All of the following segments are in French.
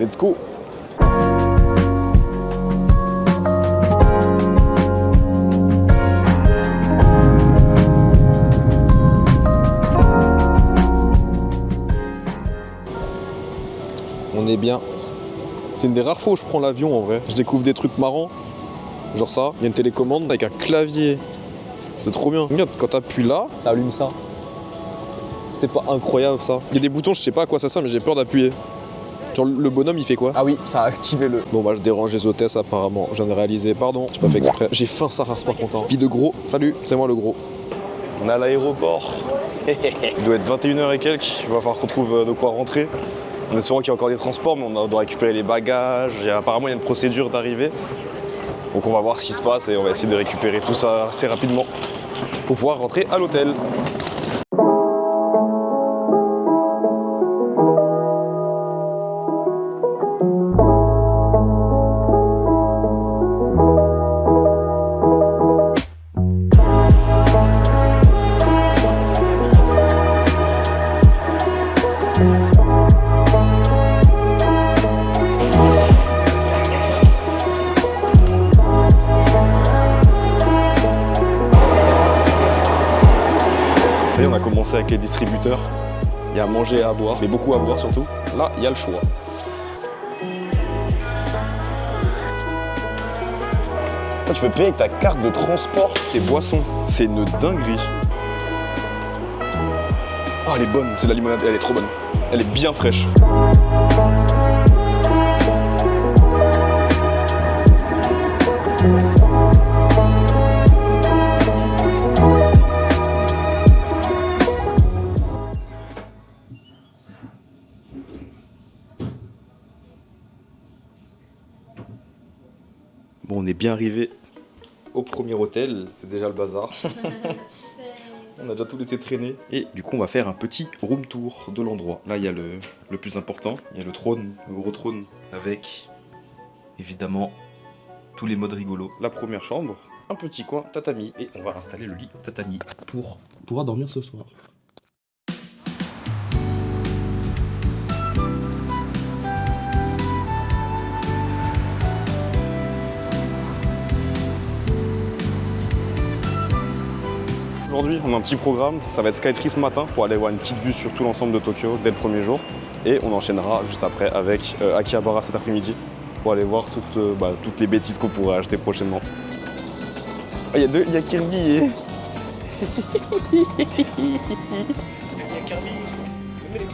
Let's go. On est bien. C'est une des rares fois où je prends l'avion en vrai. Je découvre des trucs marrants. Genre ça, il y a une télécommande avec un clavier. C'est trop bien. Regarde, quand t'appuies là, ça allume ça. C'est pas incroyable ça. Il y a des boutons, je sais pas à quoi ça sert, mais j'ai peur d'appuyer. Genre le bonhomme il fait quoi? Ah oui, ça a activé le. Bon bah je dérange les hôtesses apparemment. Je viens de réaliser, pardon, j'ai pas fait exprès. J'ai faim ça race par contre. Vie de gros. Salut, c'est moi le gros. On est à l'aéroport. Il doit être 21h et quelques. Il va falloir qu'on trouve de quoi rentrer. En espérant qu'il y a encore des transports, mais on doit récupérer les bagages. Apparemment il y a une procédure d'arrivée. Donc on va voir ce qui se passe et on va essayer de récupérer tout ça assez rapidement pour pouvoir rentrer à l'hôtel. On a commencé avec les distributeurs. Il y a à manger et à boire, mais beaucoup à boire surtout. Là, il y a le choix. Tu peux payer avec ta carte de transport tes boissons. C'est une dinguerie. Oh, elle est bonne, c'est de la limonade, elle est trop bonne. Elle est bien fraîche. Bon, on est bien arrivé au premier hôtel, c'est déjà le bazar. On a déjà tout laissé traîner. Et du coup, on va faire un petit room tour de l'endroit. Là, il y a le plus important, il y a le trône, le gros trône, avec évidemment tous les modes rigolos. La première chambre, un petit coin tatami. Et on va installer le lit tatami pour pouvoir dormir ce soir. Aujourd'hui, on a un petit programme, ça va être Skytree ce matin pour aller voir une petite vue sur tout l'ensemble de Tokyo dès le premier jour. Et on enchaînera juste après avec Akihabara cet après-midi pour aller voir toutes les bêtises qu'on pourra acheter prochainement. Oh, il y a Kirby et...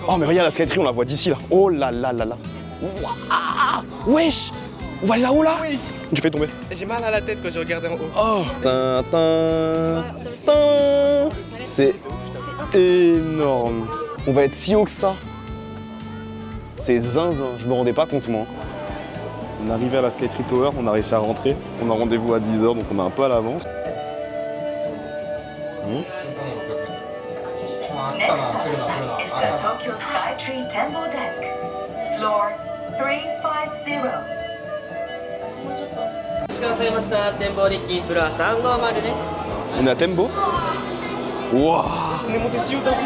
Oh mais regarde la Skytree, on la voit d'ici là. Oh là là là là. Waouh. Wesh. On va là-haut là. Oui. Tu fais tomber. J'ai mal à la tête quand je regardais en haut. Oh. C'est énorme. On va être si haut que ça. C'est zinzin, je me rendais pas compte moi. On est arrivé à la Skytree Tower, on a réussi à rentrer. On a rendez-vous à 10h, donc on est un peu à l'avance. Tokyo Skytree Tembo Deck, floor 350. 時間されました展望デッキフロア350ね。 On est à Tembo. Wouah.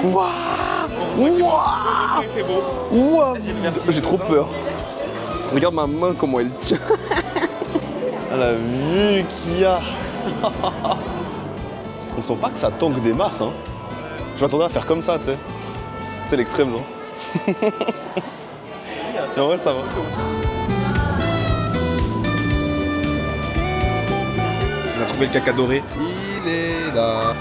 Wouah. Wouah. Wouah. J'ai trop peur. Regarde ma main comment elle tient. À la vue qu'il y a. On sent pas que ça tanque des masses hein. Je m'attendais à faire comme ça tu sais. C'est l'extrême non. En vrai ça va. On a trouvé le caca doré. Il est là.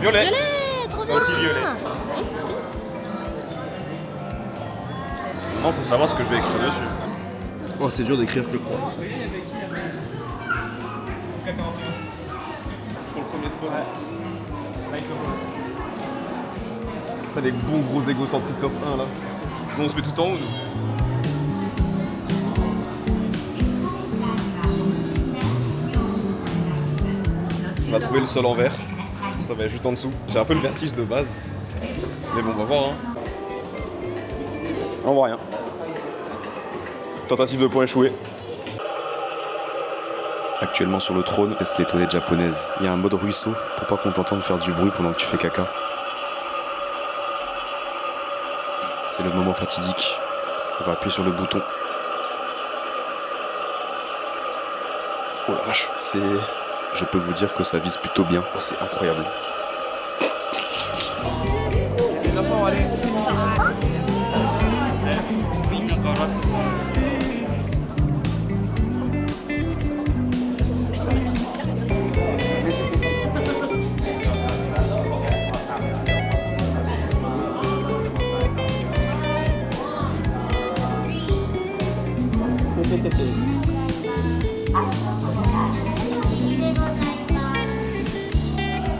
Violet. C'est anti-violet. Maintenant, faut savoir ce que je vais écrire dessus. Oh, c'est dur d'écrire, je crois. Pour le premier spot. T'as des bons gros égocentriques top 1 là. Bon, on se met tout en haut nous. On va trouver le sol en verre. Ça va être juste en dessous. J'ai un peu le vertige de base. Mais bon, on va voir hein. On voit rien. Tentative de point échouée. Actuellement sur le trône, reste les toilettes japonaises. Il y a un mode ruisseau pour pas qu'on t'entende faire du bruit pendant que tu fais caca. C'est le moment fatidique. On va appuyer sur le bouton. Oh la vache, je peux vous dire que ça vise plutôt bien. Oh, c'est incroyable.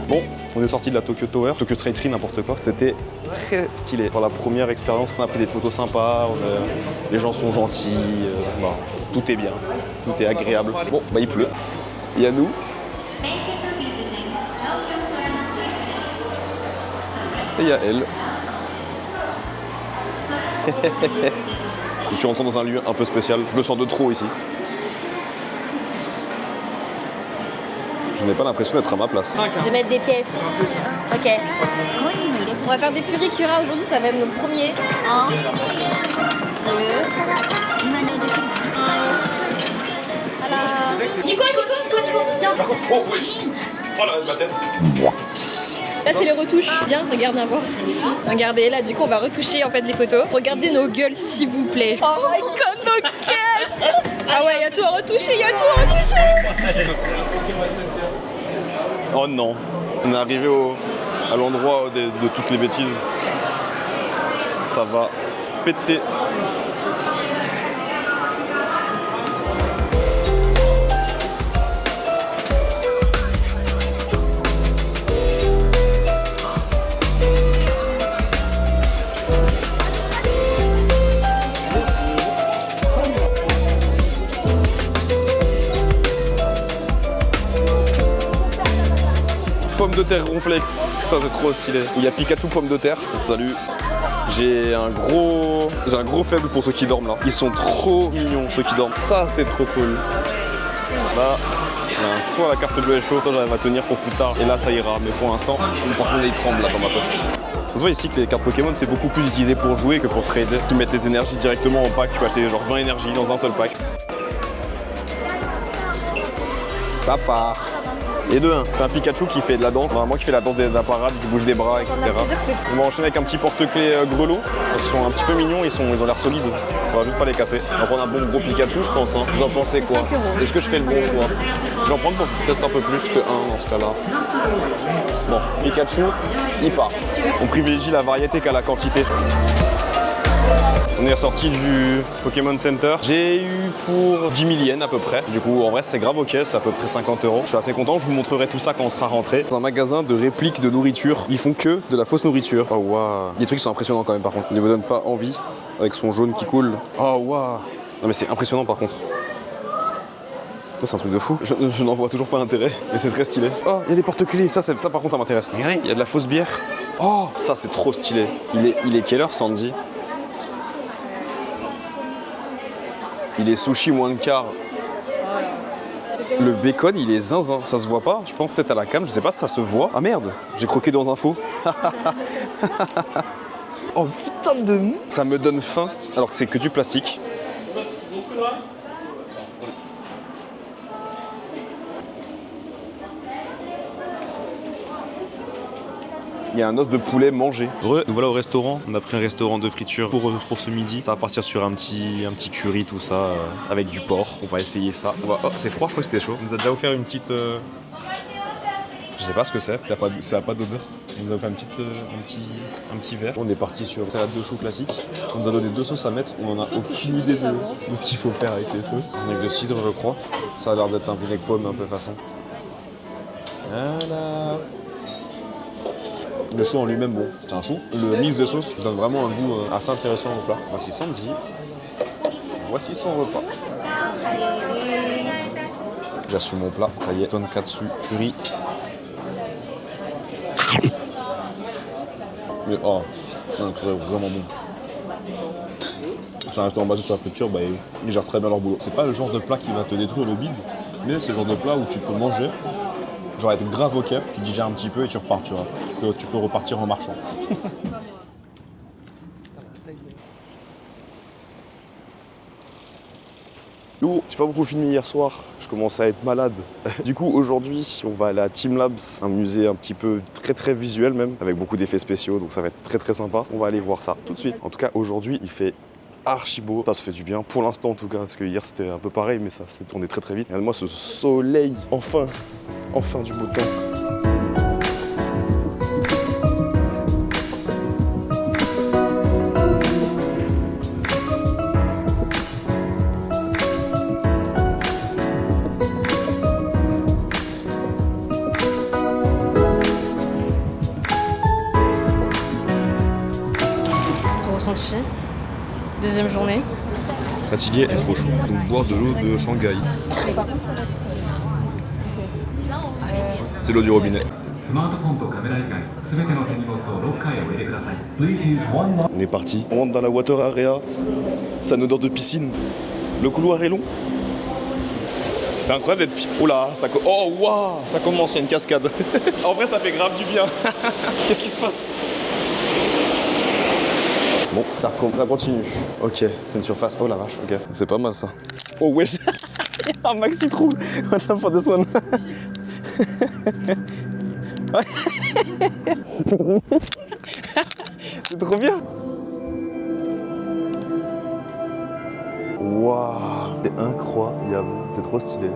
Bon, on est sorti de la Tokyo Tower, Tokyo Sky Tree, n'importe quoi. C'était très stylé. Pour la première expérience, on a pris des photos sympas, les gens sont gentils, tout est bien, tout est agréable. Bon, bah il pleut. Il y a nous. Et il y a elle. Je suis entré dans un lieu un peu spécial. Je me sens de trop ici. Je n'ai pas l'impression d'être à ma place. Je vais mettre des pièces. Ok. On va faire des purikura aujourd'hui, ça va être notre premier. 1, 2. Voilà. Nico, viens. Oh wesh. Oh ma tête. Là c'est les retouches. Viens, regarde voir. Regardez, là du coup on va retoucher en fait les photos. Regardez nos gueules s'il vous plaît. Oh my god, nos gueules. Ah ouais, il y a tout à retoucher, Oh non. On est arrivé à l'endroit de toutes les bêtises. Ça va péter. Pomme de terre ronflex, ça c'est trop stylé. Il y a Pikachu pomme de terre. Salut. J'ai un gros faible pour ceux qui dorment là. Ils sont trop mignons ceux qui dorment. Ça c'est trop cool. Là, soit la carte bleue est chaude, soit j'arrive à tenir pour plus tard. Et là ça ira. Mais pour l'instant, par contre il tremble là dans ma poche. Ça se voit ici que les cartes Pokémon c'est beaucoup plus utilisé pour jouer que pour trader. Tu mets les énergies directement en pack. Tu peux acheter genre 20 énergies dans un seul pack. Ça part. Et de 1, c'est un Pikachu qui fait de la danse, vraiment qui fait la danse des apparats, qui bouge des bras, etc. On va enchaîner avec un petit porte-clés grelot. Ils sont un petit peu mignons, ils ont l'air solides. On va juste pas les casser. On va prendre un bon gros Pikachu, je pense. Hein. Vous en pensez quoi? Est-ce que je fais le bon choix? Je vais en prendre peut-être un peu plus que 1 dans ce cas-là. Bon, Pikachu, il part. On privilégie la variété qu'à la quantité. On est ressorti du Pokémon Center. J'ai eu pour 10 000 yens à peu près. Du coup, en vrai, c'est grave ok, c'est à peu près 50 €. Je suis assez content, je vous montrerai tout ça quand on sera rentré. Dans un magasin de répliques de nourriture, ils font que de la fausse nourriture. Oh waouh. Des trucs qui sont impressionnants quand même par contre. Ils ne vous donnent pas envie avec son jaune qui coule. Oh waouh. Non mais c'est impressionnant par contre. C'est un truc de fou. Je n'en vois toujours pas l'intérêt, mais c'est très stylé. Oh, il y a des porte-clés. Ça par contre, ça m'intéresse. Regardez, il y a de la fausse bière. Oh, ça c'est trop stylé. Il est quelle heure, Sandy? Il est sushi moins de quart. Le bacon, il est zinzin. Ça se voit pas. Je pense peut-être à la cam. Je sais pas si ça se voit. Ah merde, j'ai croqué dans un faux. Oh putain de... Ça me donne faim. Alors que c'est que du plastique. Il y a un os de poulet mangé. Nous voilà au restaurant. On a pris un restaurant de friture pour ce midi. Ça va partir sur un petit curry, tout ça, avec du porc. On va essayer ça. Oh, c'est froid, je crois que c'était chaud. On nous a déjà offert une petite... Je sais pas ce que c'est. Ça a pas d'odeur. On nous a offert un petit verre. On est parti sur salade de choux classique. On nous a donné 2 sauces à mettre. On en a aucune idée de ce qu'il faut faire avec les sauces. Vinaigre de cidre, je crois. Ça a l'air d'être un vinaigre pomme un peu façon. Voilà. Le chou en lui-même, bon, c'est un chou. Le mix de sauces donne vraiment un goût assez intéressant au plat. Voici Sandy. Voici son repas. J'ai reçu mon plat. Ça y est, tonkatsu curry. Mais oh, c'est vraiment bon. C'est un restaurant basé sur la friture, bah, ils gèrent très bien leur boulot. C'est pas le genre de plat qui va te détruire le bide, mais c'est le genre de plat où tu peux manger, genre être grave au cap, tu digères un petit peu et tu repars, tu vois. Tu peux repartir en marchant. Yo, j'ai pas beaucoup filmé hier soir, je commençais à être malade. Du coup, aujourd'hui, on va aller à Team Labs, un musée un petit peu très visuel même, avec beaucoup d'effets spéciaux, donc ça va être très sympa. On va aller voir ça tout de suite. En tout cas, aujourd'hui, il fait archi beau. Ça se fait du bien, pour l'instant en tout cas, parce que hier c'était un peu pareil, mais ça s'est tourné très vite. Regarde-moi ce soleil, enfin du beau temps. Ressenti. Deuxième journée. Fatigué et trop chaud. Donc boire de l'eau de Shanghai. C'est l'eau du robinet. On est parti. On rentre dans la water area. Ça a une odeur de piscine. Le couloir est long. C'est incroyable d'être... Oh là, oh waouh, ça commence, il y a une cascade. En vrai, ça fait grave du bien. Qu'est-ce qui se passe? Bon, ça continue. Ok, c'est une surface. Oh la vache, ok. C'est pas mal ça. Oh wesh. Un maxi trou. What for this one? C'est trop bien. Waouh, c'est incroyable. C'est trop stylé.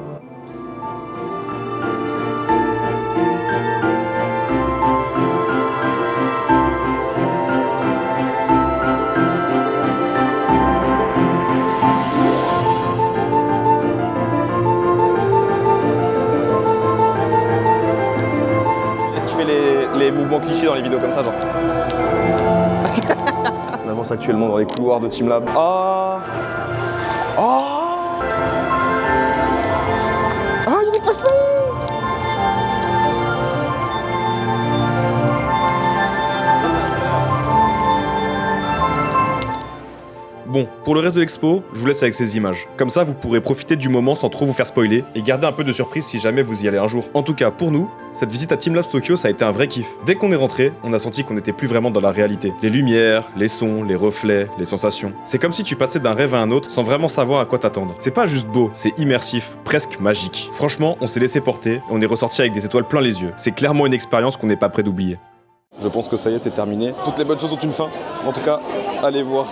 Les mouvements clichés dans les vidéos comme ça, genre. On avance actuellement dans les couloirs de Team Lab. Ah, il y a des poissons. Bon, pour le reste de l'expo, je vous laisse avec ces images. Comme ça, vous pourrez profiter du moment sans trop vous faire spoiler et garder un peu de surprise si jamais vous y allez un jour. En tout cas, pour nous, cette visite à Team Labs Tokyo, ça a été un vrai kiff. Dès qu'on est rentré, on a senti qu'on n'était plus vraiment dans la réalité. Les lumières, les sons, les reflets, les sensations. C'est comme si tu passais d'un rêve à un autre sans vraiment savoir à quoi t'attendre. C'est pas juste beau, c'est immersif, presque magique. Franchement, on s'est laissé porter et on est ressorti avec des étoiles plein les yeux. C'est clairement une expérience qu'on n'est pas prêt d'oublier. Je pense que ça y est, c'est terminé. Toutes les bonnes choses ont une fin. En tout cas, allez voir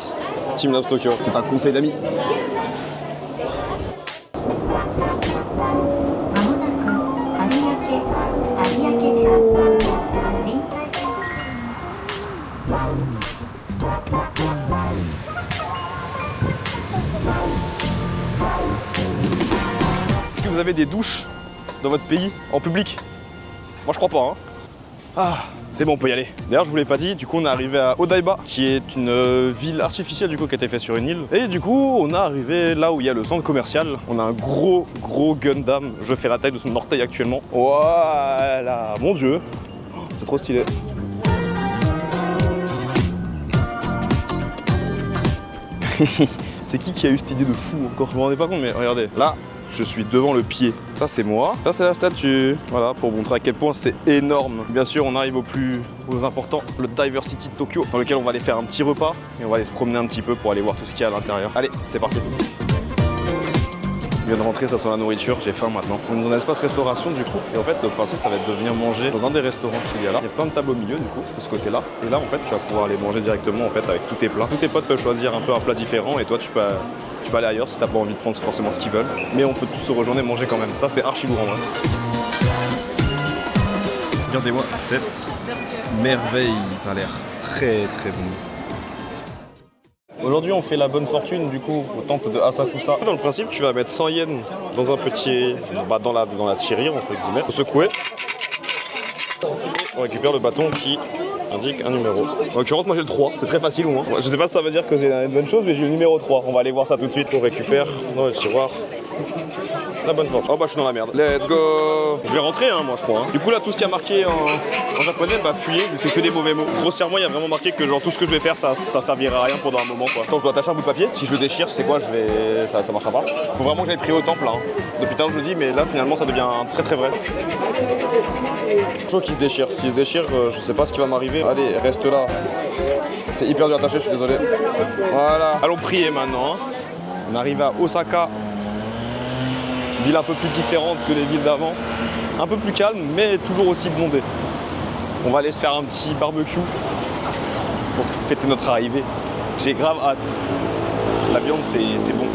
Team Labs Tokyo. C'est un conseil d'amis. Est-ce que vous avez des douches dans votre pays, en public? Moi je crois pas, hein. Ah, c'est bon, on peut y aller. D'ailleurs, je vous l'ai pas dit, du coup on est arrivé à Odaiba, qui est une ville artificielle du coup qui a été faite sur une île. Et du coup, on est arrivé là où il y a le centre commercial. On a un gros Gundam. Je fais la taille de son orteil actuellement. Voilà, mon dieu, c'est trop stylé. C'est qui a eu cette idée de fou encore? Je me rendais pas compte, mais regardez, là, je suis devant le pied. Ça, c'est moi. Ça, c'est la statue. Voilà, pour montrer à quel point c'est énorme. Bien sûr, on arrive au plus important, le Diversity de Tokyo, dans lequel on va aller faire un petit repas et on va aller se promener un petit peu pour aller voir tout ce qu'il y a à l'intérieur. Allez, c'est parti. Je viens de rentrer, ça sent la nourriture, j'ai faim maintenant. On est dans un espace restauration du coup, et en fait le principe ça va être de venir manger dans un des restaurants qu'il y a là. Il y a plein de tables au milieu du coup, de ce côté là. Et là en fait tu vas pouvoir aller manger directement en fait avec tous tes plats. Tous tes potes peuvent choisir un peu un plat différent et toi tu peux aller ailleurs si t'as pas envie de prendre forcément ce qu'ils veulent. Mais on peut tous se rejoindre et manger quand même. Ça c'est archi lourd en vrai. Regardez-moi cette merveille, ça a l'air très bon. Aujourd'hui, on fait la bonne fortune du coup au temple de Asakusa. Dans le principe, tu vas mettre 100 yens dans un petit, dans la tirelire entre guillemets, faut secouer. On récupère le bâton qui indique un numéro. En l'occurrence, moi j'ai le 3, c'est très facile au moins. Je sais pas si ça veut dire que c'est une bonne chose, mais j'ai le numéro 3. On va aller voir ça tout de suite. On récupère dans le tiroir La bonne force. Oh bah je suis dans la merde. Let's go. Je vais rentrer moi je crois. Du coup là tout ce qui a marqué en japonais, bah fuyez, c'est que des mauvais mots. Grossièrement il y a vraiment marqué que genre tout ce que je vais faire ça servira à rien pendant un moment quoi. Quand je dois attacher un bout de papier, si je le déchire, c'est quoi, ça marchera pas. Faut vraiment que j'aille prier au temple là. Depuis tard je le dis, mais là finalement ça devient très très vrai. Je crois qu'il se déchire. S'il se déchire, je sais pas ce qui va m'arriver. Allez, reste là. C'est hyper dur à attacher, je suis désolé. Voilà. Allons prier maintenant. On arrive à Osaka. Ville un peu plus différente que les villes d'avant. Un peu plus calme, mais toujours aussi bondée. On va aller se faire un petit barbecue pour fêter notre arrivée. J'ai grave hâte. La viande, c'est bon.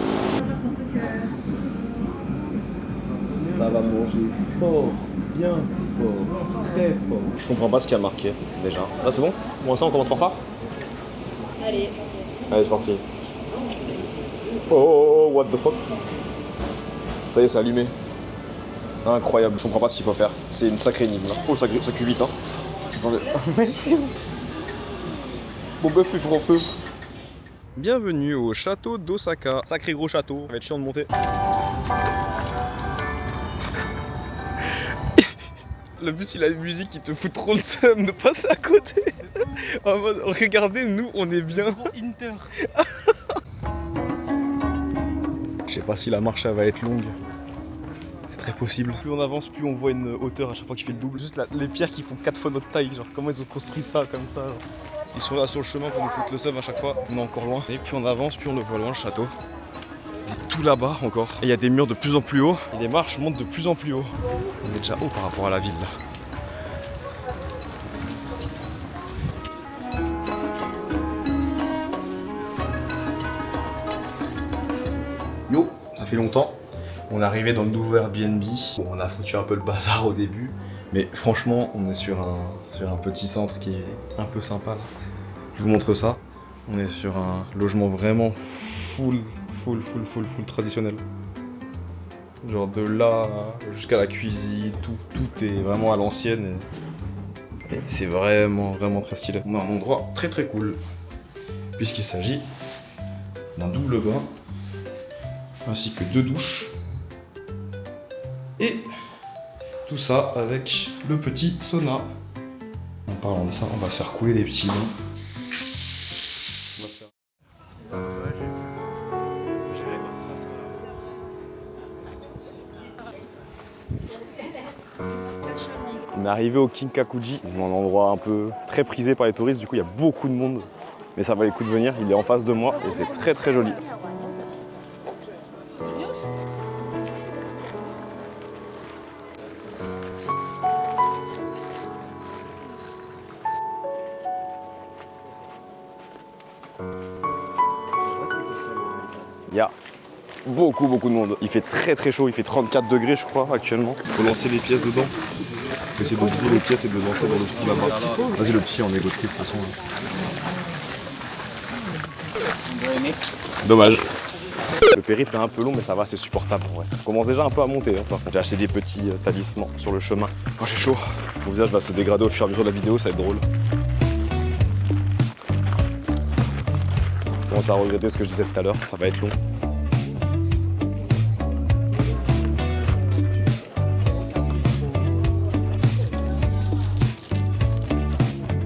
Ça va manger fort, bien fort, très fort. Je comprends pas ce qu'il y a marqué déjà. Là c'est bon? Pour l'instant on commence par ça? Allez. Allez c'est parti. Oh what the fuck? Ça y est c'est allumé. Incroyable, je comprends pas ce qu'il faut faire. C'est une sacrée énigme là. Oh ça cuit vite hein. J'en ai... Mon bœuf est pour en feu. Bienvenue au château d'Osaka. Sacré gros château, ça va être chiant de monter. Le but, il a une musique qui te fout trop le seum de passer à côté. En mode, regardez, nous, on est bien. Inter. Je sais pas si la marche elle va être longue. C'est très possible. Plus on avance, plus on voit une hauteur à chaque fois qu'il fait le double. Juste les pierres qui font 4 fois notre taille. Genre, comment ils ont construit ça comme ça. Genre. Ils sont là sur le chemin pour nous foutre le seum à chaque fois. On est encore loin. Et plus on avance, plus on le voit loin, le château. Il est tout là-bas encore. Et il y a des murs de plus en plus hauts. Et les marches montent de plus en plus haut. On est déjà haut par rapport à la ville là. Yo, ça fait longtemps. On est arrivé dans le nouveau Airbnb. Bon, on a foutu un peu le bazar au début. Mais franchement, on est sur un petit centre qui est un peu sympa là. Je vous montre ça. On est sur un logement vraiment full traditionnel. Genre de là jusqu'à la cuisine, tout est vraiment à l'ancienne. Et c'est vraiment très stylé. On a un endroit très cool. Puisqu'il s'agit d'un double bain, ainsi que 2 douches. Et tout ça avec le petit sauna. En parlant de ça, on va faire couler des petits bains. On est arrivé au Kinkakuji, un endroit un peu très prisé par les touristes, du coup il y a beaucoup de monde. Mais ça valait le coup de venir, il est en face de moi et c'est très joli. Il y a beaucoup de monde. Il fait très chaud, il fait 34 degrés je crois actuellement. Faut lancer les pièces dedans. Faut essayer de viser les pièces et de lancer dans le truc là-bas. Vas-y le petit en égo trip de toute façon. Dommage. Le périple est un peu long mais ça va, c'est supportable en vrai. On commence déjà un peu à monter par contre. J'ai acheté des petits talismans sur le chemin. Oh j'ai chaud. Mon visage va se dégrader au fur et à mesure de la vidéo, ça va être drôle. Je commence à regretter ce que je disais tout à l'heure, ça va être long.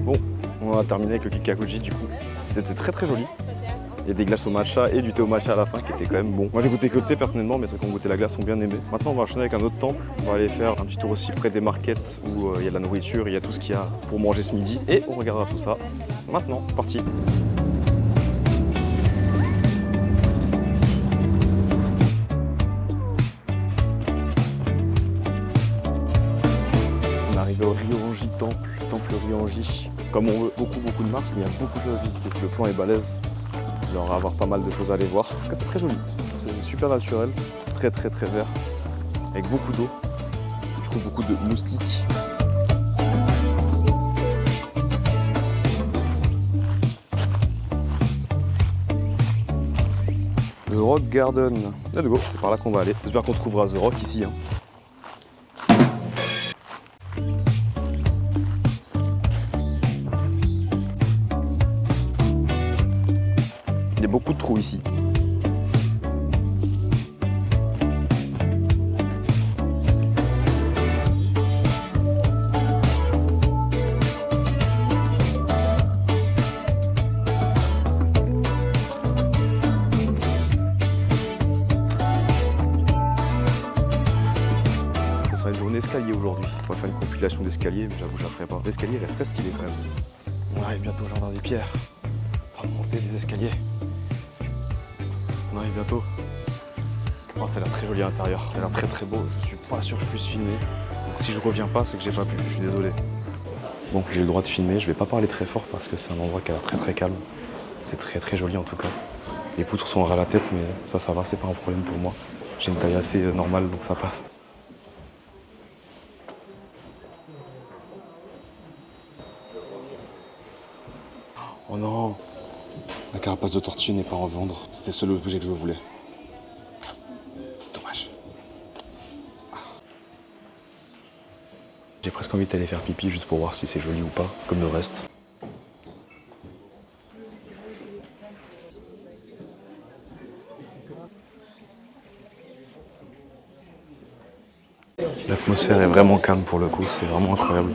Bon, on a terminé avec le Kinkakuji du coup. C'était très joli. Il y a des glaces au matcha et du thé au matcha à la fin qui était quand même bon. Moi j'ai goûté que le thé personnellement, mais ceux qui ont goûté la glace ont bien aimé. Maintenant on va enchaîner avec un autre temple. On va aller faire un petit tour aussi près des markets où il y a de la nourriture, il y a tout ce qu'il y a pour manger ce midi. Et on regardera tout ça maintenant, c'est parti. Au Ryoanji temple Ryoanji. Comme on veut beaucoup de marches, mais il y a beaucoup de choses à visiter. Le plan est balèze, il va y avoir pas mal de choses à aller voir. C'est très joli, c'est super naturel, très vert, avec beaucoup d'eau, du coup beaucoup de moustiques. The Rock Garden, let's go, c'est par là qu'on va aller. J'espère qu'on trouvera The Rock ici. Hein. Il y a beaucoup de trous ici. escaliers aujourd'hui. On va faire une compilation d'escaliers, mais j'avoue, je la ferai pas. L'escalier reste très stylé quand même. On arrive bientôt au Jardin des Pierres. On va monter les escaliers. On arrive bientôt. Oh, ça a l'air très joli à l'intérieur. Ça a l'air très très beau. Je suis pas sûr que je puisse filmer. Donc si je reviens pas, c'est que j'ai pas pu. Je suis désolé. Bon, j'ai le droit de filmer. Je vais pas parler très fort parce que c'est un endroit qui a l'air très très calme. C'est très très joli en tout cas. Les poutres sont ras à la tête, mais ça va, c'est pas un problème pour moi. J'ai une taille assez normale, donc ça passe. Oh non! La carapace de tortue n'est pas en vendre. C'était seul objet que je voulais. Dommage. J'ai presque envie d'aller faire pipi juste pour voir si c'est joli ou pas, comme le reste. L'atmosphère est vraiment calme pour le coup, c'est vraiment incroyable.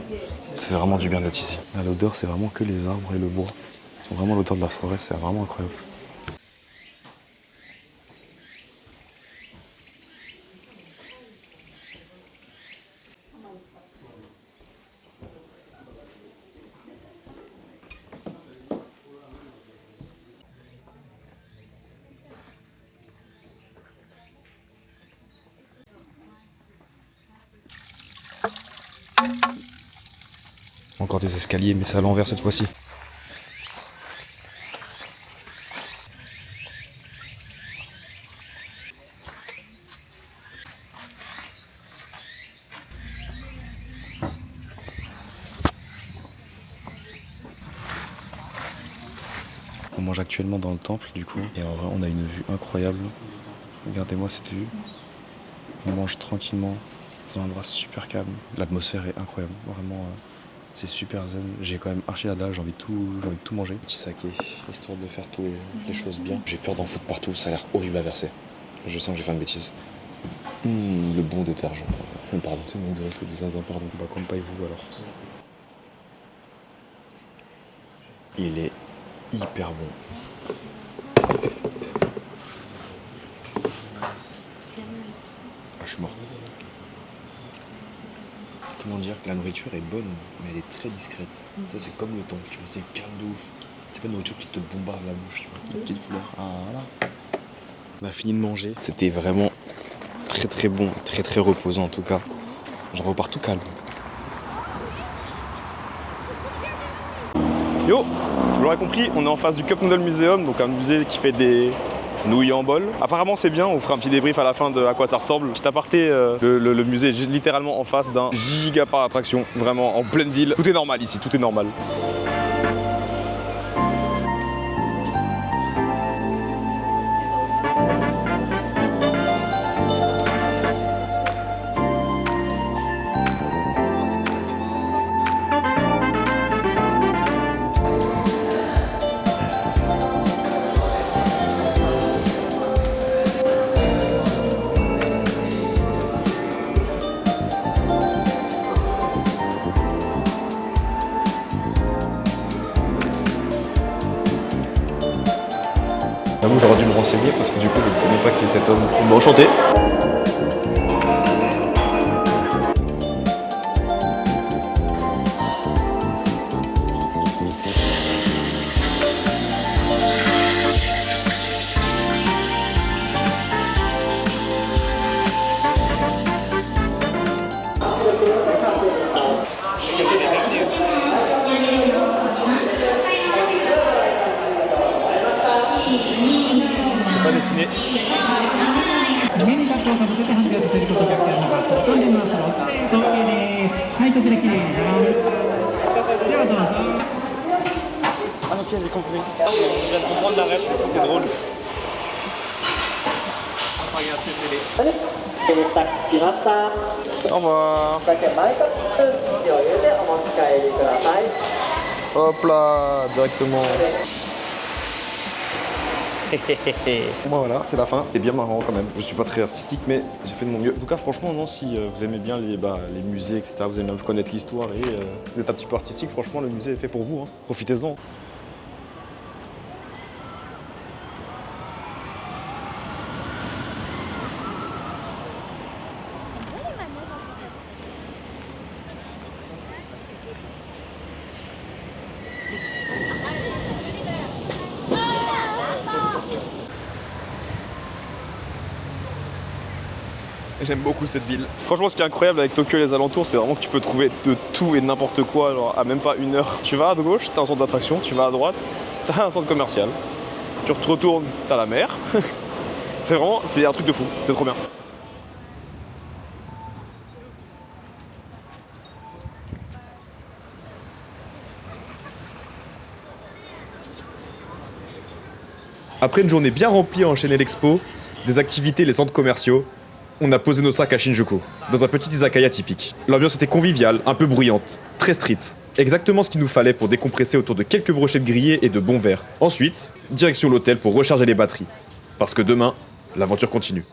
Ça fait vraiment du bien d'être ici. Là, l'odeur, c'est vraiment que les arbres et le bois. C'est vraiment l'odeur de la forêt, c'est vraiment incroyable. Encore des escaliers, mais c'est à l'envers cette fois-ci. On mange actuellement dans le temple du coup, et en vrai on a une vue incroyable. Regardez-moi cette vue. On mange tranquillement dans un endroit super calme. L'atmosphère est incroyable, vraiment. C'est super zen. J'ai quand même archi la dalle, j'ai envie de tout manger. Petit saké, histoire de faire toutes les choses bien. J'ai peur d'en foutre partout, ça a l'air horrible à verser. Je sens que j'ai fait une bêtise. Le bon détergent. Pardon, c'est mon dirait que du zinzin, pardon. Bah comme pas vous alors. Il est hyper bon. Ah, je suis mort. Comment dire, la nourriture est bonne, mais elle est très discrète. Ça, c'est comme le temps, tu vois, c'est calme de ouf. C'est pas une nourriture qui te bombarde la bouche, tu vois. La petite fleur. Ah, voilà. On a fini de manger. C'était vraiment très très bon, très très reposant en tout cas. J'en repars tout calme. Yo, vous l'aurez compris, on est en face du Cup Noodle Museum, donc un musée qui fait des nouilles en bol. Apparemment c'est bien, on fera un petit débrief à la fin de à quoi ça ressemble. Petit aparté, le musée est littéralement en face d'un giga parc d'attractions, vraiment en pleine ville. Tout est normal ici, tout est normal. J'avoue, j'aurais dû me renseigner parce que du coup, je ne savais pas qui est cet homme. Bon, enchanté. Pas dessiné. 上にラップをかぶせて端が閉じることができます。飛んでみますよ。OK です。はい、こちら綺麗に並ぶ。ではどうぞ。Ah ok, j'ai compris. Je viens de comprendre la ref, c'est drôle. Au revoir. Hop là, directement. Bon voilà, c'est la fin. C'est bien marrant quand même. Je suis pas très artistique, mais j'ai fait de mon mieux. En tout cas, franchement, non, si vous aimez bien les musées, etc., vous aimez bien connaître l'histoire et vous êtes un petit peu artistique, franchement, le musée est fait pour vous. Hein. Profitez-en. J'aime beaucoup cette ville. Franchement, ce qui est incroyable avec Tokyo et les alentours, c'est vraiment que tu peux trouver de tout et n'importe quoi, genre à même pas 1 heure. Tu vas à gauche, t'as un centre d'attraction, tu vas à droite, t'as un centre commercial. Tu te retournes, t'as la mer. C'est un truc de fou, c'est trop bien. Après une journée bien remplie à enchaîner l'expo, des activités et les centres commerciaux, on a posé nos sacs à Shinjuku, dans un petit izakaya typique. L'ambiance était conviviale, un peu bruyante, très street. Exactement ce qu'il nous fallait pour décompresser autour de quelques brochettes grillées et de bons verres. Ensuite, direction l'hôtel pour recharger les batteries. Parce que demain, l'aventure continue.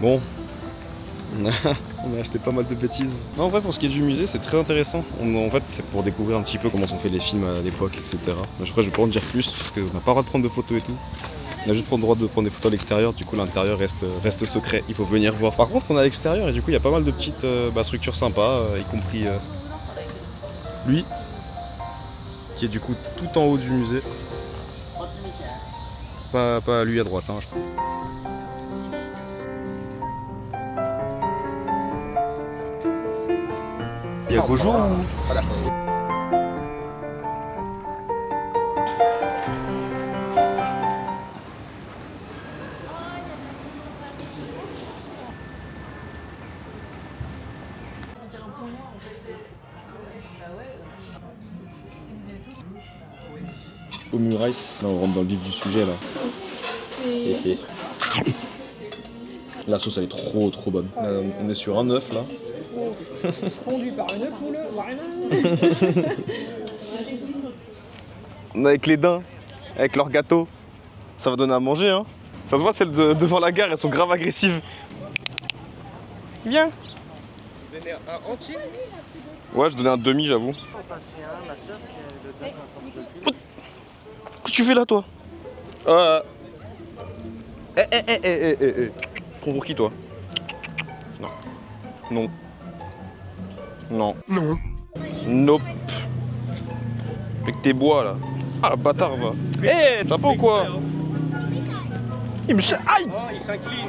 Bon, on a acheté pas mal de bêtises. Non, en vrai, pour ce qui est du musée, c'est très intéressant. En fait, c'est pour découvrir un petit peu comment sont faits les films à l'époque, etc. Mais après, je vais pas en dire plus parce qu'on n'a pas le droit de prendre de photos et tout. On a juste le droit de prendre des photos à l'extérieur, du coup l'intérieur reste secret, il faut venir voir. Par contre, on est à l'extérieur et du coup, il y a pas mal de petites structures sympas, y compris lui, qui est du coup tout en haut du musée. Pas lui à droite, hein, je pense. Il y a beau jour ou... Au murailles, là on rentre dans le vif du sujet là. La sauce elle est trop bonne. On est sur un œuf là. Conduit par une poule, On est avec les daims, avec leurs gâteaux. Ça va donner à manger hein. Ça se voit celles devant la gare, elles sont grave agressives. Viens. Vous donnez un entier? Ouais, je donnais un demi j'avoue. Ma soeur qui est dedans. Qu'est-ce que tu fais là toi? Prends pour qui toi? Non. Non. Non. Non. Nope. Avec tes bois là. Ah le bâtard va. Tu vas pas ou quoi? Il me aïe! Oh, il s'incline.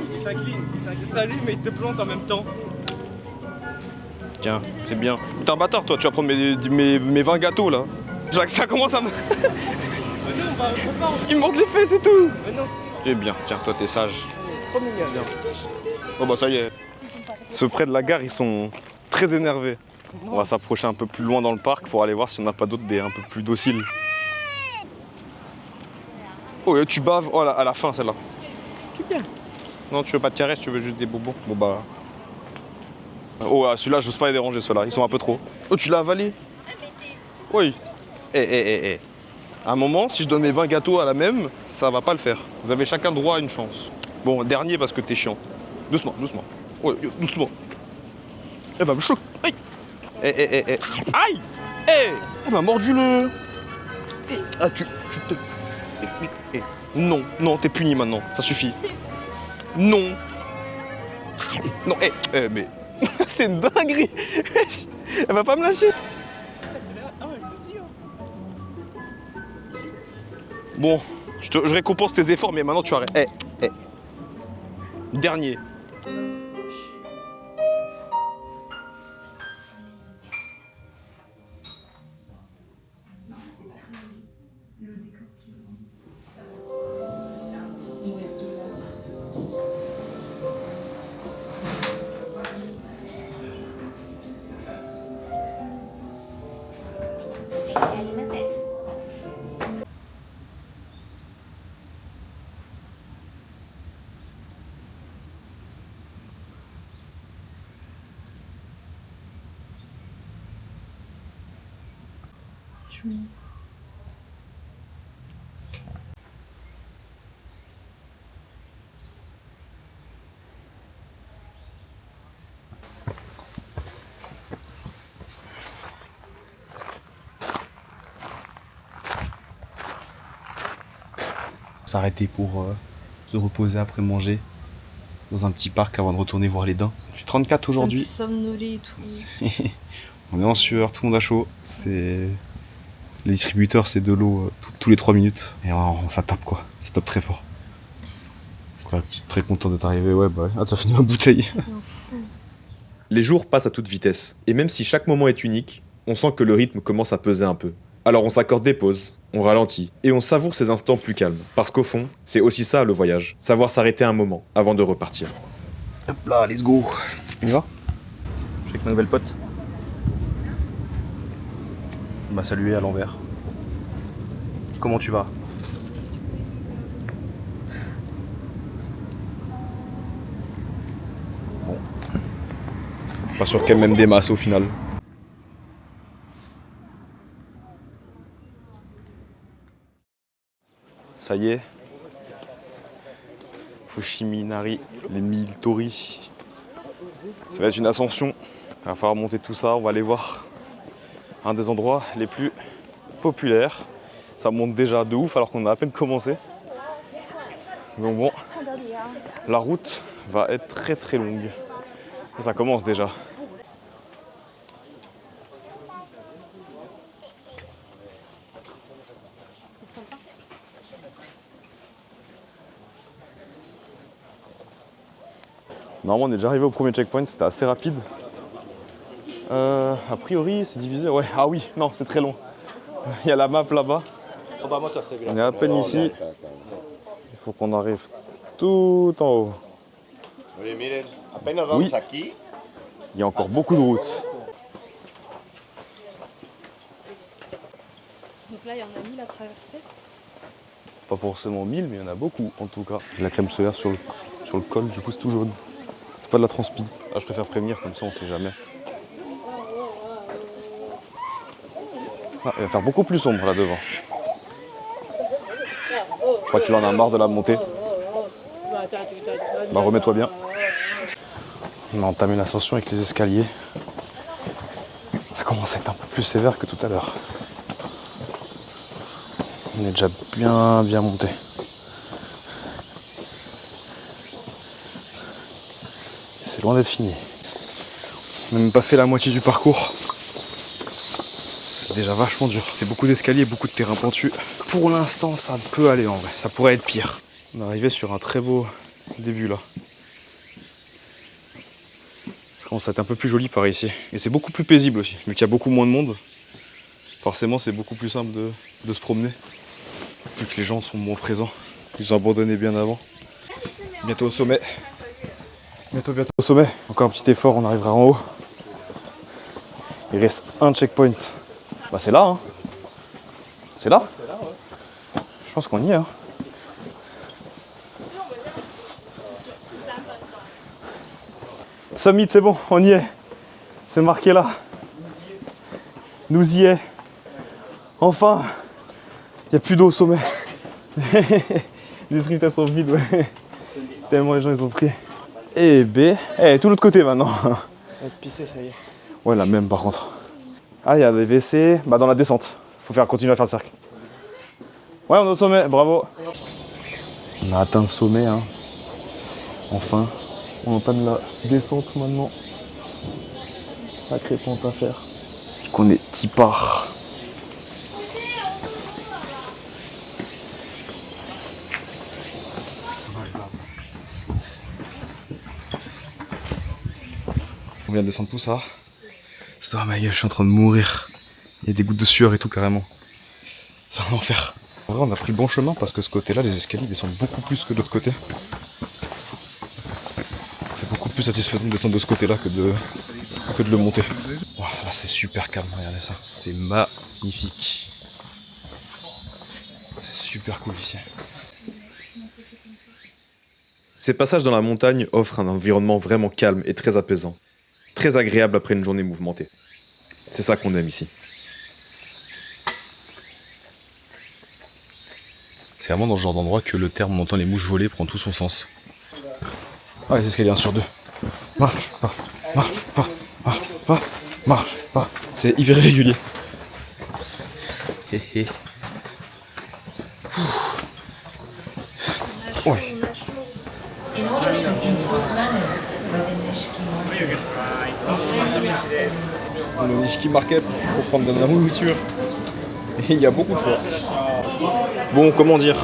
Salut, mais il te plante en même temps. Tiens, c'est bien. T'es un bâtard toi, tu vas prendre mes 20 gâteaux là. Ça commence à me... Il me mord les fesses et tout. C'est bien, tiens, toi t'es sage. Trop mignon. Oh bah ça y est. Ceux près de la gare, ils sont très énervés. On va s'approcher un peu plus loin dans le parc pour aller voir si on n'a pas d'autres des un peu plus dociles. Oh, tu baves. Oh, à la fin celle-là. C'est bien. Non, tu veux pas de caresses, tu veux juste des bobos. Bon bah... Oh, celui-là, j'ose pas les déranger, ceux-là. Ils sont un peu trop. Oh, tu l'as avalé? Oui. À un moment, si je donne mes 20 gâteaux à la même, ça va pas le faire. Vous avez chacun droit à une chance. Bon, dernier parce que t'es chiant. Doucement. Ouais, doucement. Elle va me choquer. Aïe. Aïe. Elle m'a mordu le... Ah, tu te... Non, t'es puni maintenant. Ça suffit. Non. Non, mais... C'est une dinguerie. Elle va pas me lâcher. Bon, je récompense tes efforts, mais maintenant tu arrêtes. Dernier. S'arrêter pour se reposer après manger dans un petit parc avant de retourner voir les daims. Il fait 34 aujourd'hui. Somnolé et tout. On est en sueur, tout le monde a chaud. Les distributeurs, c'est de l'eau tous les 3 minutes. Et ça tape quoi, ça tape très fort. Ouais, très content d'être arrivé, ouais bah. Ah, t'as fini ma bouteille. Les jours passent à toute vitesse, et même si chaque moment est unique, on sent que le rythme commence à peser un peu. Alors on s'accorde des pauses, on ralentit, et on savoure ces instants plus calmes. Parce qu'au fond, c'est aussi ça le voyage, savoir s'arrêter un moment avant de repartir. Hop là, let's go. On y va? Je suis avec ma nouvelle pote. On m'a salué à l'envers. Comment tu vas? Bon. Pas sûr qu'elle m'aime des masses au final. Ça y est. Fushiminari, les 1000 torii. Ça va être une ascension. Il va falloir monter tout ça. On va aller voir un des endroits les plus populaires. Ça monte déjà de ouf alors qu'on a à peine commencé. Donc bon, la route va être très très longue. Ça commence déjà. Normalement on est déjà arrivé au premier checkpoint, c'était assez rapide. A priori c'est divisé, ouais, ah oui, non c'est très long. Il y a la map là-bas. On est à peine ici. Il faut qu'on arrive tout en haut. Oui, il y a encore beaucoup de routes. Donc là, il y en a 1000 à traverser. Pas forcément 1000, mais il y en a beaucoup en tout cas. La crème solaire sur le col, du coup c'est tout jaune. C'est pas de la transpi. Ah, je préfère prévenir, comme ça on sait jamais. Ah, il va faire beaucoup plus sombre là devant. Je crois qu'il en a marre de la montée. Bah remets-toi bien. On a entamé l'ascension avec les escaliers. Ça commence à être un peu plus sévère que tout à l'heure. On est déjà bien monté. C'est loin d'être fini. On n'a même pas fait la moitié du parcours. C'est déjà vachement dur. C'est beaucoup d'escaliers, beaucoup de terrain pentu. Pour l'instant, ça peut aller en vrai. Ça pourrait être pire. On est arrivé sur un très beau début là. Ça commence à être un peu plus joli par ici. Et c'est beaucoup plus paisible aussi. Vu qu'il y a beaucoup moins de monde, forcément c'est beaucoup plus simple de se promener. Vu que les gens sont moins présents. Ils ont abandonné bien avant. Bientôt au sommet. Bientôt au sommet. Encore un petit effort, on arrivera en haut. Il reste un checkpoint. Bah c'est là hein. C'est là. Je pense qu'on y est hein. Summit, c'est bon, on y est. C'est marqué là. Nous y est. Enfin. Il n'y a plus d'eau au sommet. Les scripts sont vides, ouais. Tellement les gens ils ont pris. Et B. Eh, tout l'autre côté maintenant. On va te pisser, ça y est. Ouais, la même par contre. Ah, il y a des WC. Bah, dans la descente. Faut continuer à faire le cercle. Ouais, on est au sommet, bravo. On a atteint le sommet, hein. Enfin. On entame la descente maintenant. Sacré pente à faire. Qu'on est tipard. On vient de descendre tout ça. Oh ma gueule, je suis en train de mourir. Il y a des gouttes de sueur et tout carrément. C'est un enfer. En vrai, on a pris le bon chemin parce que ce côté-là, les escaliers descendent beaucoup plus que de l'autre côté. C'est beaucoup plus satisfaisant de descendre de ce côté-là que de le monter. Wow, là, c'est super calme, regardez ça. C'est magnifique. C'est super cool ici. Ces passages dans la montagne offrent un environnement vraiment calme et très apaisant. Très agréable après une journée mouvementée. C'est ça qu'on aime ici. C'est vraiment dans ce genre d'endroit que le terme « on entend les mouches voler » prend tout son sens. Ah, les escaliers 1 sur 2. Marche, pas. C'est hyper régulier. Ouais. In order to improve manners within Nishiki Market, On est au Nishiki Market pour prendre de la nourriture. Et il y a beaucoup de choix. Bon, comment dire,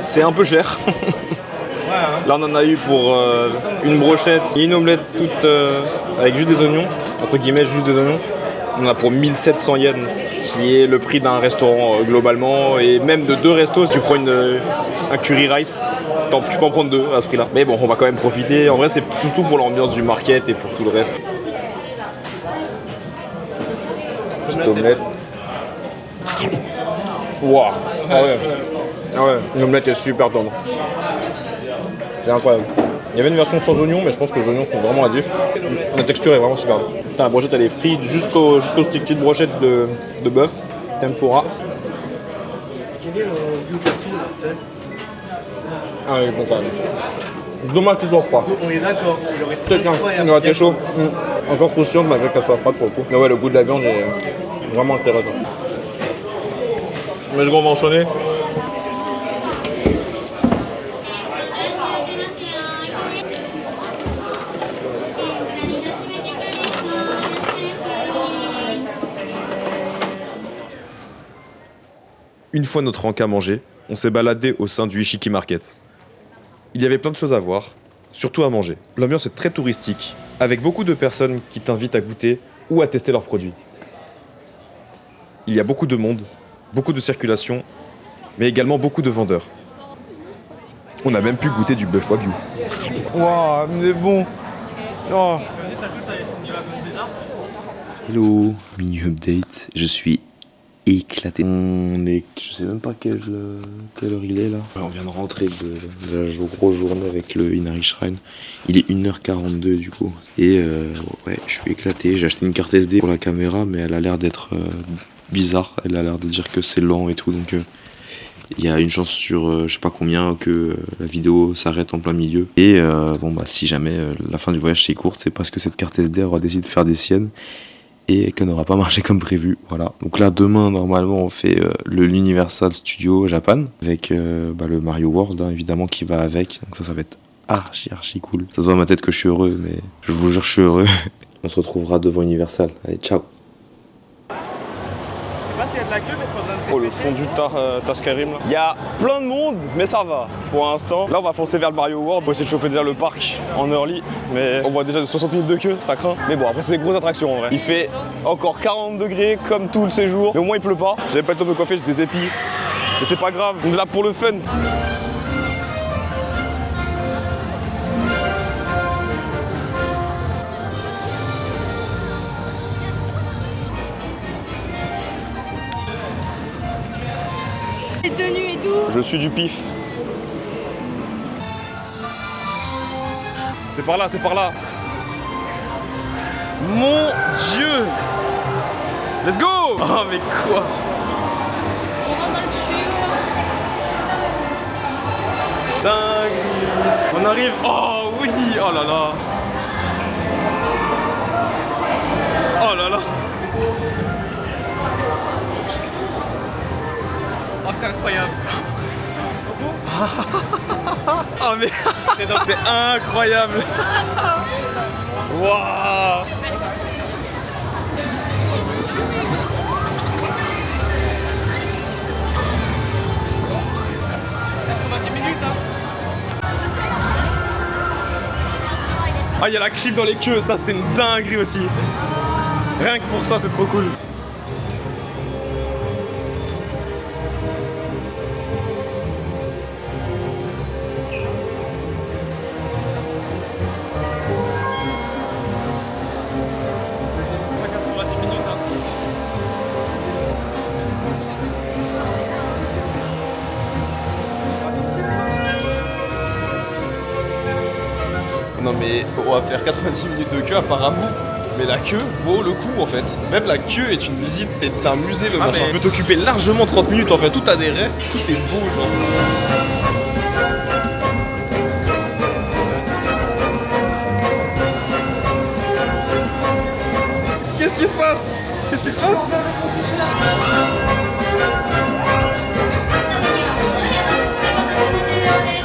c'est un peu cher. Là, on en a eu pour une brochette et une omelette toute avec juste des oignons, entre guillemets, juste des oignons. On en a pour 1700 yens, ce qui est le prix d'un restaurant globalement, et même de 2 restos. Si tu prends un curry rice, tu peux en prendre 2 à ce prix-là. Mais bon, on va quand même profiter. En vrai, c'est surtout pour l'ambiance du market et pour tout le reste. Petite omelette. Waouh! Ah ouais. Ah ouais, une omelette est super tendre. C'est incroyable. Il y avait une version sans oignons, mais je pense que les oignons sont vraiment adifs. La texture est vraiment super. Putain, la brochette elle est frite jusqu'au stick de brochette de bœuf, tempura. Ah oui, bon quand même. Dommage qu'il soit froid. On est d'accord, il aurait été Peut-être il aurait été chaud. Encore croustillante malgré qu'elle soit froide pour le coup. Mais ouais, le goût de la viande est vraiment intéressant. Mais je vais enchaîner. Une fois notre encas mangé, on s'est baladé au sein du Ishiki Market. Il y avait plein de choses à voir, surtout à manger. L'ambiance est très touristique, avec beaucoup de personnes qui t'invitent à goûter ou à tester leurs produits. Il y a beaucoup de monde, beaucoup de circulation, mais également beaucoup de vendeurs. On a même pu goûter du bœuf wagyu. Waouh, mais bon. Oh. Hello, mini update, je suis éclaté. Je sais même pas quelle heure il est là. On vient de rentrer de la grosse journée avec le Inari Shrine. Il est 1h42 du coup. Et ouais, je suis éclaté. J'ai acheté une carte SD pour la caméra, mais elle a l'air d'être bizarre. Elle a l'air de dire que c'est lent et tout, donc il y a une chance sur je sais pas combien que la vidéo s'arrête en plein milieu. Et bon bah si jamais la fin du voyage c'est courte, c'est parce que cette carte SD aura décidé de faire des siennes et qu'elle n'aura pas marché comme prévu. Voilà. Donc là demain normalement on fait l'Universal Studio Japan avec le Mario World hein, évidemment qui va avec. Donc ça va être archi cool. Ça se voit à ma tête que je suis heureux, mais je vous jure je suis heureux. On se retrouvera devant Universal. Allez, ciao. Je sais pas s'il y a de la queue, mais faudra se Oh, le fondu Tascarim là. Il y a plein de monde, mais ça va pour l'instant. Là, on va foncer vers le Mario World pour essayer de choper déjà le parc en early. Mais on voit déjà de 60 minutes de queue, ça craint. Mais bon, après, c'est des grosses attractions en vrai. Il fait encore 40 degrés comme tout le séjour, mais au moins il pleut pas. J'avais pas le temps de me coiffer, j'ai des épis. Mais c'est pas grave, on est là pour le fun. Les tenues et tout. Je suis du pif. C'est par là, c'est par là. Mon Dieu! Let's go! Oh mais quoi? On rentre dans le tuyau. Dingue! On arrive! Oh oui! Oh là là! Oh là là! Oh, c'est incroyable. Oh mais c'est incroyable! Waouh! Ah, il y a la clip dans les queues, ça c'est une dinguerie aussi. Rien que pour ça, c'est trop cool. Non mais on va faire 90 minutes de queue apparemment, mais la queue vaut le coup en fait. Même la queue est une visite, c'est un musée le machin. Tu peux t'occuper largement 30 minutes en fait, tout a des rêves, tout est beau genre. Qu'est-ce qui se passe? Qu'est-ce qui se passe?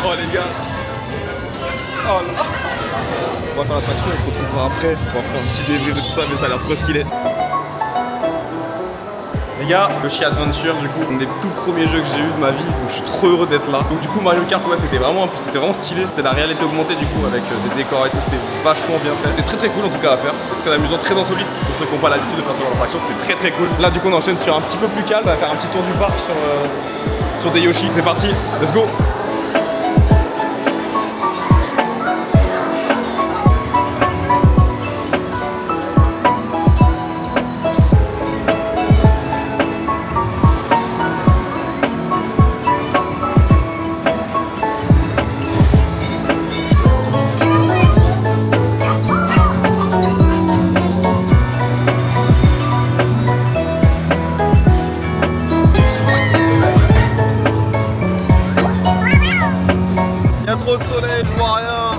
Oh les gars, là. On va faire l'attraction, on se retrouvera après. On va faire un petit débrief de tout ça, mais ça a l'air trop stylé. Les gars, le Yoshi Adventure, du coup, c'est un des tout premiers jeux que j'ai eu de ma vie, donc je suis trop heureux d'être là. Donc du coup, Mario Kart, ouais, c'était vraiment stylé. C'était la réalité augmentée, du coup, avec des décors et tout, c'était vachement bien fait. C'était très cool en tout cas à faire, c'était très amusant, très insolite pour ceux qui n'ont pas l'habitude de faire ce genre d'attraction, c'était très cool. Là, du coup, on enchaîne sur un petit peu plus calme, on va faire un petit tour du parc sur des Yoshi. C'est parti, let's go! Trop de soleil, je vois rien.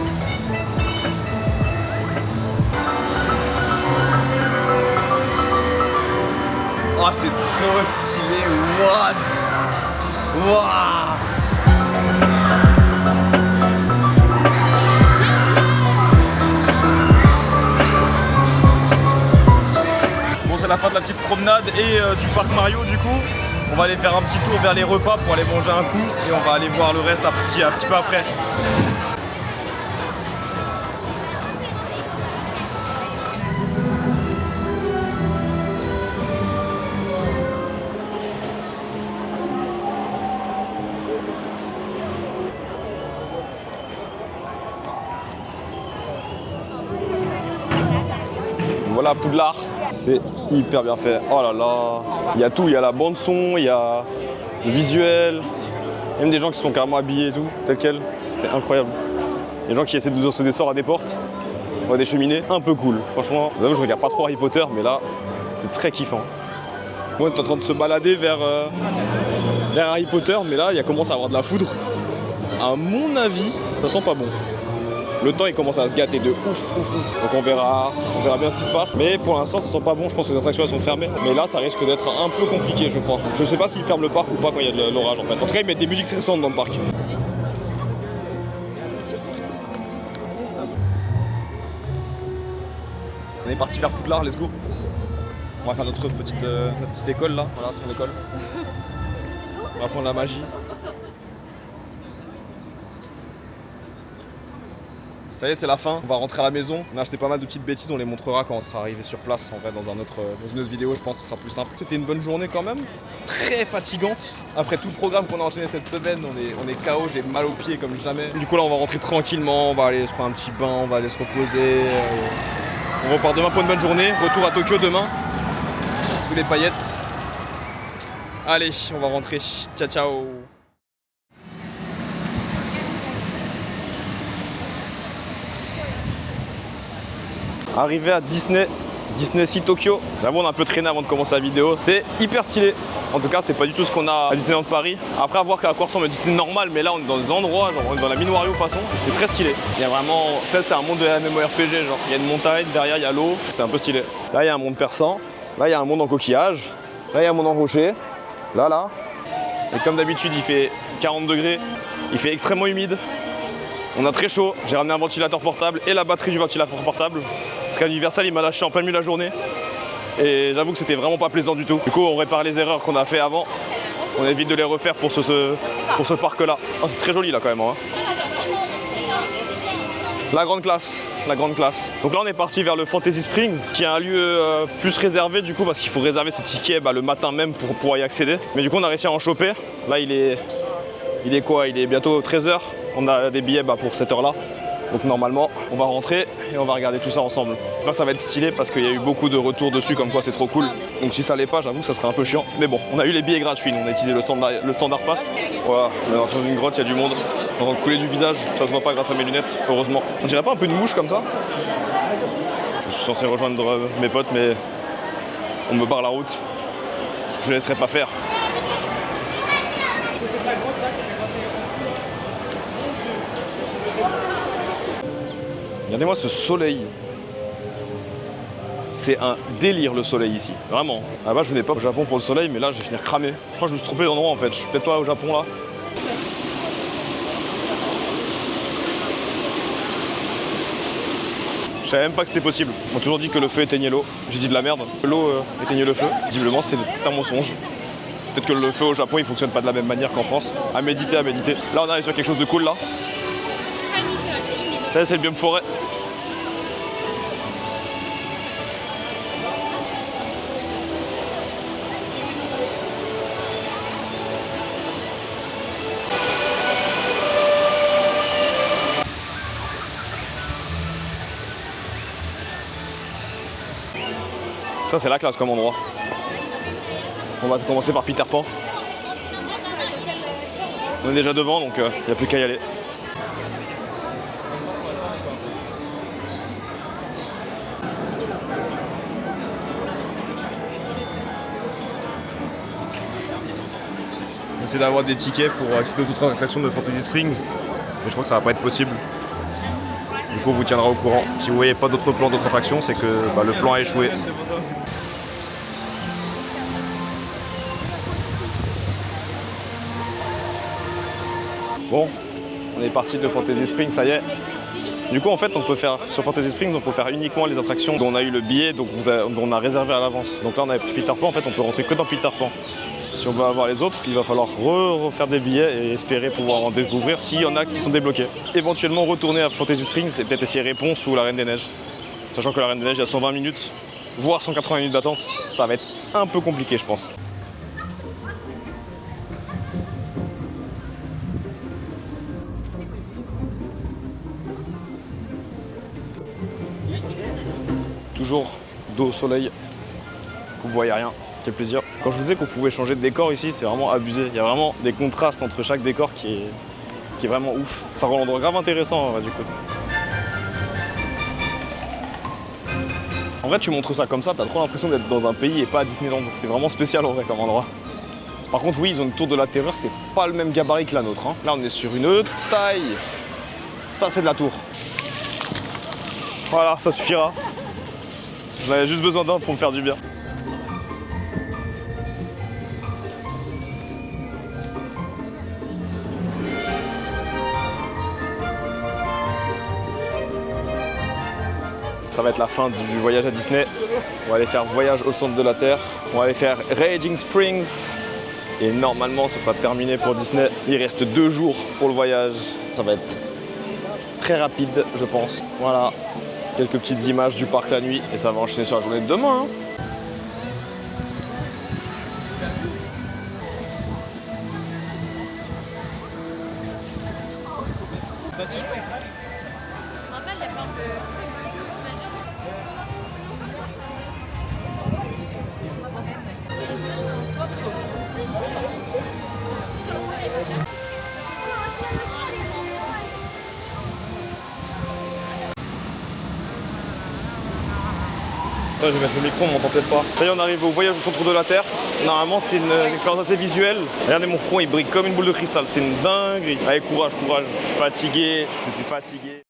Oh, c'est trop stylé. What? Waouh. Bon, c'est la fin de la petite promenade et du parc Mario du coup. On va aller faire un petit tour vers les repas pour aller manger un coup et on va aller voir le reste un petit peu après. Voilà Poudlard, c'est hyper bien fait. Oh là là, il y a tout, il y a la bande son, il y a le visuel, même des gens qui sont carrément habillés et tout, tel quel, c'est incroyable. Il y a des gens qui essaient de donner des sorts à des portes, à des cheminées, un peu cool. Franchement, vous savez, je regarde pas trop Harry Potter, mais là, c'est très kiffant. Moi, on est en train de se balader vers Harry Potter, mais là, il commence à avoir de la foudre. À mon avis, ça sent pas bon. Le temps il commence à se gâter de ouf. Donc on verra bien ce qui se passe. Mais pour l'instant ça sent pas bon, je pense que les attractions elles sont fermées. Mais là ça risque d'être un peu compliqué je crois. Je sais pas s'ils ferment le parc ou pas quand il y a de l'orage en fait. En tout cas ils mettent des musiques stressantes dans le parc. On est parti vers Poudlard, let's go. On va faire notre petite école là. Voilà c'est mon école. On va apprendre la magie. Ça y est, c'est la fin, on va rentrer à la maison. On a acheté pas mal de petites bêtises, on les montrera quand on sera arrivé sur place, en vrai, dans une autre vidéo, je pense que ce sera plus simple. C'était une bonne journée quand même, très fatigante. Après tout le programme qu'on a enchaîné cette semaine, on est KO, j'ai mal aux pieds comme jamais. Du coup là, on va rentrer tranquillement, on va aller se prendre un petit bain, on va aller se reposer. On repart demain pour une bonne journée, retour à Tokyo demain, sous les paillettes. Allez, on va rentrer, ciao ciao. Arrivé à Disney Sea Tokyo. J'avoue on a un peu traîné avant de commencer la vidéo. C'est hyper stylé. En tout cas c'est pas du tout ce qu'on a à Disneyland Paris. Après à voir à quoi ressemble Disney normal, mais là on est dans des endroits, genre on est dans la mine Wario façon. C'est très stylé. Il y a vraiment. Ça c'est un monde de la MMORPG, genre il y a une montagne, derrière il y a l'eau, c'est un peu stylé. Là il y a un monde persan, là il y a un monde en coquillage, là il y a un monde en rocher, là. Et comme d'habitude il fait 40 degrés, il fait extrêmement humide. On a très chaud, j'ai ramené un ventilateur portable et la batterie du ventilateur portable. Parce qu'Universal il m'a lâché en plein milieu de la journée. Et j'avoue que c'était vraiment pas plaisant du tout. Du coup on répare les erreurs qu'on a fait avant. On évite de les refaire pour ce parc là. Oh, c'est très joli là quand même. Hein. La grande classe. Donc là on est parti vers le Fantasy Springs, qui est un lieu plus réservé du coup parce qu'il faut réserver ses tickets le matin même pour pouvoir y accéder. Mais du coup on a réussi à en choper. Là il est quoi? Il est bientôt 13h. On a des billets pour cette heure là. Donc normalement on va rentrer et on va regarder tout ça ensemble. Là ça va être stylé parce qu'il y a eu beaucoup de retours dessus comme quoi c'est trop cool. Donc si ça l'est pas j'avoue que ça serait un peu chiant. Mais bon on a eu les billets gratuits, on a utilisé le standard pass. Voilà, on est dans une grotte, il y a du monde. On va couler du visage, ça se voit pas grâce à mes lunettes, heureusement. On dirait pas un peu de mouche comme ça? Je suis censé rejoindre mes potes mais on me barre la route. Je ne laisserai pas faire. Regardez-moi ce soleil. C'est un délire le soleil ici, vraiment. À la base je venais pas au Japon pour le soleil mais là je vais finir cramé. Je crois que je me suis trompé d'endroit en fait, je suis peut-être pas au Japon là. savais même pas que c'était possible. On m'a toujours dit que le feu éteignait l'eau. J'ai dit de la merde. L'eau éteignait le feu. Visiblement, c'est un mensonge. Peut-être que le feu au Japon, il fonctionne pas de la même manière qu'en France. À méditer, à méditer. Là, on arrive sur quelque chose de cool, là. Ça, c'est le biome forêt. Ça, c'est la classe comme endroit. On va commencer par Peter Pan. On est déjà devant, donc il n'y a plus qu'à y aller. J'essaie d'avoir des tickets pour accéder aux autres attractions de Fantasy Springs, mais je crois que ça va pas être possible. Du coup, on vous tiendra au courant. Si vous voyez pas d'autres plans d'autres attractions, c'est que le plan a échoué. Bon, on est parti de Fantasy Springs, ça y est. Du coup, en fait, on peut faire sur Fantasy Springs, on peut faire uniquement les attractions dont on a eu le billet, donc dont on a réservé à l'avance. Donc là, on a pris Peter Pan, en fait, on peut rentrer que dans Peter Pan. Si on veut avoir les autres, il va falloir refaire des billets et espérer pouvoir en découvrir s'il y en a qui sont débloqués. Éventuellement retourner à Fantasy Springs et peut-être essayer Réponse ou la Reine des Neiges. Sachant que la Reine des Neiges, il y a 120 minutes, voire 180 minutes d'attente, ça va être un peu compliqué, je pense. Toujours dos au soleil, vous voyez rien, quel plaisir. Quand je vous disais qu'on pouvait changer de décor ici, c'est vraiment abusé. Il y a vraiment des contrastes entre chaque décor qui est vraiment ouf. Ça rend l'endroit grave intéressant du coup. En vrai, tu montres ça comme ça, t'as trop l'impression d'être dans un pays et pas à Disneyland. C'est vraiment spécial en vrai comme endroit. Par contre, oui, ils ont une tour de la terreur, c'est pas le même gabarit que la nôtre. Hein. Là, on est sur une taille. Ça, c'est de la tour. Voilà, ça suffira. J'en avais juste besoin d'un pour me faire du bien. Ça va être la fin du voyage à Disney. On va aller faire voyage au centre de la Terre. On va aller faire Raging Springs. Et normalement, ce sera terminé pour Disney. Il reste 2 jours pour le voyage. Ça va être très rapide, je pense. Voilà. Quelques petites images du parc la nuit et ça va enchaîner sur la journée de demain. Hein. Je vais mettre le micro, on m'entend peut-être pas. Ça y est, on arrive au voyage au centre de la Terre. Normalement, c'est une expérience assez visuelle. Regardez mon front, il brille comme une boule de cristal. C'est une dinguerie. Allez, courage, courage. Je suis fatigué, je suis fatigué.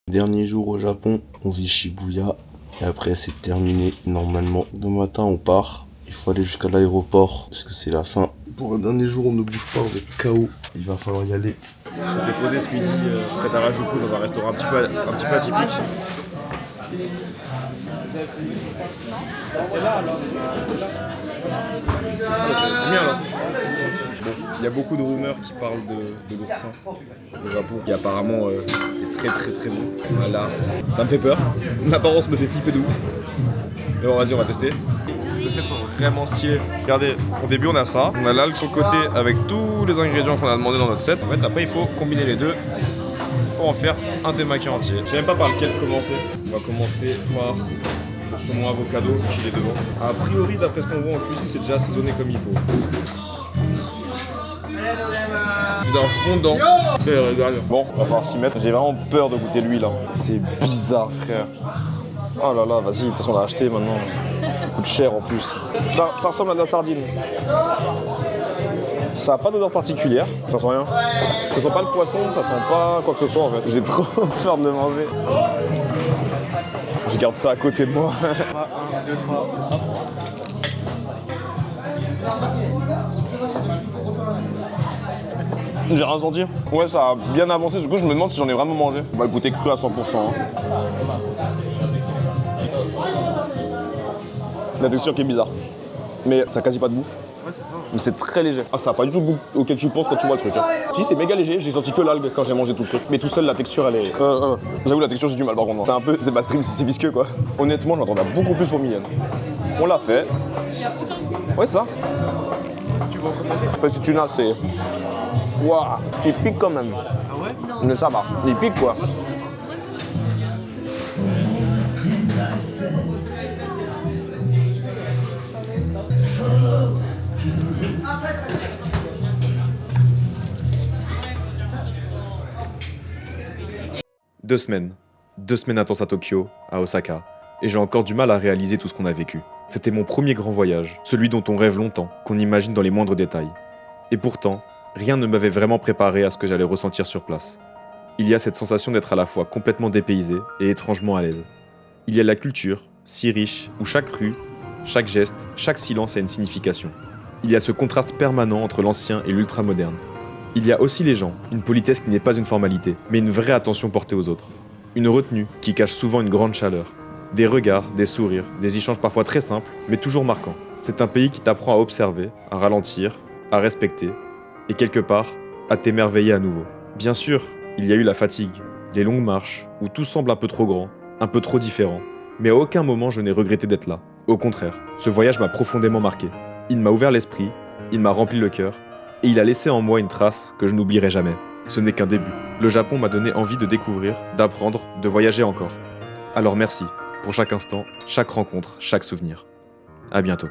Dernier jour au Japon, on vit Shibuya. Et après, c'est terminé. Normalement, demain matin, on part. Il faut aller jusqu'à l'aéroport parce que c'est la fin. Pour un dernier jour, on ne bouge pas, on est KO. Il va falloir y aller. On s'est posé ce midi près d'Harajuku dans un restaurant un petit peu atypique. C'est bien là. Bon, il y a beaucoup de rumeurs qui parlent de l'oursin au Japon, qui apparemment est très bon. Voilà. Ça me fait peur. L'apparence me fait flipper de ouf. Mais bon, vas-y, on va tester. Les assiettes sont vraiment stylées. Regardez, au début on a ça. On a l'algue sur le côté avec tous les ingrédients qu'on a demandé dans notre set. En fait, après il faut combiner les deux pour en faire un temaki entier. Je sais même pas par lequel commencer. On va commencer par le saumon avocado qui est devant. A priori, d'après ce qu'on voit en cuisine, c'est déjà assaisonné comme il faut. C'est d'un fondant. Bon, on va falloir s'y mettre. J'ai vraiment peur de goûter l'huile. C'est bizarre, frère. Oh là là, vas-y, de toute façon on l'a acheté maintenant. Ça coûte cher en plus. Ça ressemble à de la sardine. Ça n'a pas d'odeur particulière, ça sent rien. Ça sent pas le poisson, ça sent pas quoi que ce soit en fait. J'ai trop peur de le manger. Je garde ça à côté de moi. 1, 2, 3, hop. J'ai rien senti. Ouais, ça a bien avancé. Du coup, je me demande si j'en ai vraiment mangé. On va le goûter cru à 100%. Hein. La texture qui est bizarre. Mais ça a quasi pas de goût. Mais c'est très léger. Ah, ça a pas du tout le goût auquel tu penses quand tu vois le truc. Hein. Si, c'est méga léger. J'ai senti que l'algue quand j'ai mangé tout le truc. Mais tout seul, la texture, elle est. J'avoue, la texture, j'ai du mal par contre. C'est un peu. C'est pas stream, c'est visqueux quoi. Honnêtement, je m'attendais à beaucoup plus pour Mignonne. On l'a fait. Ouais, ça. Parce que tuna, c'est. Waouh, il pique quand même. Ah ouais? Mais ça va. Il pique quoi. Deux semaines intenses à Tokyo, à Osaka, et j'ai encore du mal à réaliser tout ce qu'on a vécu. C'était mon premier grand voyage, celui dont on rêve longtemps, qu'on imagine dans les moindres détails. Et pourtant, rien ne m'avait vraiment préparé à ce que j'allais ressentir sur place. Il y a cette sensation d'être à la fois complètement dépaysé et étrangement à l'aise. Il y a la culture, si riche, où chaque rue, chaque geste, chaque silence a une signification. Il y a ce contraste permanent entre l'ancien et l'ultra-moderne. Il y a aussi les gens, une politesse qui n'est pas une formalité, mais une vraie attention portée aux autres. Une retenue qui cache souvent une grande chaleur. Des regards, des sourires, des échanges parfois très simples, mais toujours marquants. C'est un pays qui t'apprend à observer, à ralentir, à respecter, et quelque part, à t'émerveiller à nouveau. Bien sûr, il y a eu la fatigue, les longues marches, où tout semble un peu trop grand, un peu trop différent, mais à aucun moment je n'ai regretté d'être là. Au contraire, ce voyage m'a profondément marqué. Il m'a ouvert l'esprit, il m'a rempli le cœur, et il a laissé en moi une trace que je n'oublierai jamais. Ce n'est qu'un début. Le Japon m'a donné envie de découvrir, d'apprendre, de voyager encore. Alors merci pour chaque instant, chaque rencontre, chaque souvenir. À bientôt.